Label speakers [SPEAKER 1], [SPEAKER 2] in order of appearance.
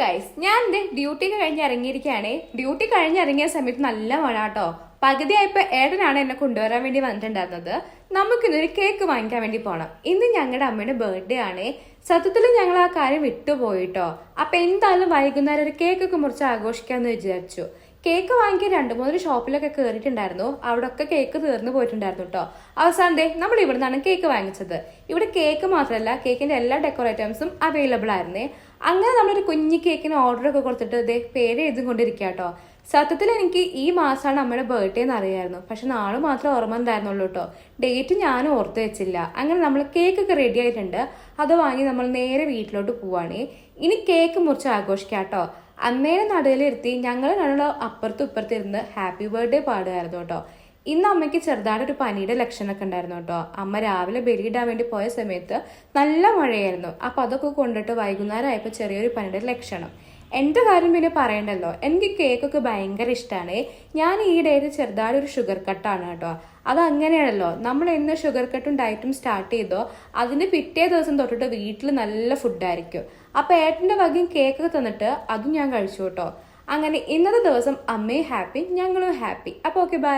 [SPEAKER 1] Guys, ഞാൻ എന്റെ ഡ്യൂട്ടിക്ക് കഴിഞ്ഞ് ഇറങ്ങിയിരിക്കുകയാണേ. ഡ്യൂട്ടി കഴിഞ്ഞിറങ്ങിയ സമയത്ത് നല്ല മഴ കേട്ടോ. പകുതിയായപ്പോ ഏട്ടനാണ് എന്നെ കൊണ്ടുവരാൻ വേണ്ടി വന്നിട്ടുണ്ടായിരുന്നത്. നമുക്കിന്നൊരു കേക്ക് വാങ്ങിക്കാൻ വേണ്ടി പോണം. ഇന്ന് ഞങ്ങളുടെ അമ്മയുടെ ബർത്ത്ഡേ ആണേ. സത്യത്തിൽ ഞങ്ങൾ ആ കാര്യം വിട്ടുപോയിട്ടോ. അപ്പൊ എന്തായാലും വൈകുന്നേരം ഒരു കേക്കൊക്കെ മുറിച്ച് ആഘോഷിക്കാന്ന് വിചാരിച്ചു. കേക്ക് വാങ്ങിക്കാൻ 2-3 ഷോപ്പിലൊക്കെ കയറിയിട്ടുണ്ടായിരുന്നു. അവിടെ ഒക്കെ കേക്ക് തീർന്നു പോയിട്ടുണ്ടായിരുന്നു കേട്ടോ. അവസാനത്തെ നമ്മൾ ഇവിടെ നിന്നാണ് കേക്ക് വാങ്ങിച്ചത്. ഇവിടെ കേക്ക് മാത്രമല്ല, കേക്കിന്റെ എല്ലാ ഡെക്കറേറ്റീവ്സും അവൈലബിൾ ആയിരുന്നേ. അങ്ങനെ നമ്മളൊരു കുഞ്ഞി കേക്കിന് ഓർഡർ ഒക്കെ കൊടുത്തിട്ട് ഇതേ പേര് എഴുതി കൊണ്ടിരിക്കുക കേട്ടോ. സത്യത്തിൽ എനിക്ക് ഈ മാസമാണ് അമ്മയുടെ ബർത്ത്ഡേ എന്ന് അറിയായിരുന്നു. പക്ഷെ നാളെ മാത്രമേ ഓർമ്മ ഉണ്ടായിരുന്നുള്ളൂ കേട്ടോ. ഡേറ്റ് ഞാനും ഓർത്ത് വെച്ചില്ല. അങ്ങനെ നമ്മൾ കേക്കൊക്കെ റെഡി ആയിട്ടുണ്ട്. അത് വാങ്ങി നമ്മൾ നേരെ വീട്ടിലോട്ട് പോവാണേ. ഇനി കേക്ക് മുറിച്ച് ആഘോഷിക്കാം കേട്ടോ. അമ്മേനെ നടുവിലിരുത്തി ഞങ്ങൾ രണ്ടുള്ള അപ്പുറത്തും ഇപ്പുറത്തും ഇരുന്ന് ഹാപ്പി ബർത്ത്ഡേ പാടുമായിരുന്നു കേട്ടോ. ഇന്ന് അമ്മയ്ക്ക് ചെറുതായിട്ടൊരു പനിയുടെ ലക്ഷണമൊക്കെ ഉണ്ടായിരുന്നു കേട്ടോ. അമ്മ രാവിലെ ബലിയിടാൻ വേണ്ടി പോയ സമയത്ത് നല്ല മഴയായിരുന്നു. അപ്പൊ അതൊക്കെ കൊണ്ടിട്ട് വൈകുന്നേരം ആയപ്പോൾ ചെറിയൊരു പനിയുടെ ലക്ഷണം. എന്റെ കാര്യം പിന്നെ പറയണ്ടല്ലോ, എനിക്ക് കേക്കൊക്കെ ഭയങ്കര ഇഷ്ടമാണ്. ഞാൻ ഈ ഡേറ്റ് ചെറുതായിട്ട് ഒരു ഷുഗർ കട്ടാണ് കേട്ടോ. അത് അങ്ങനെയാണല്ലോ, നമ്മൾ എന്ന് ഷുഗർ കട്ടും ഡയറ്റും സ്റ്റാർട്ട് ചെയ്തോ അതിന്റെ പിറ്റേ ദിവസം തൊട്ടിട്ട് വീട്ടിൽ നല്ല ഫുഡായിരിക്കും. അപ്പൊ ഏട്ടന്റെ വകയും കേക്കൊക്കെ തന്നിട്ട് അതും ഞാൻ കഴിച്ചു കേട്ടോ. അങ്ങനെ ഇന്നത്തെ ദിവസം അമ്മയും ഹാപ്പി, ഞങ്ങളും ഹാപ്പി. അപ്പൊ ഓക്കെ, ബൈ.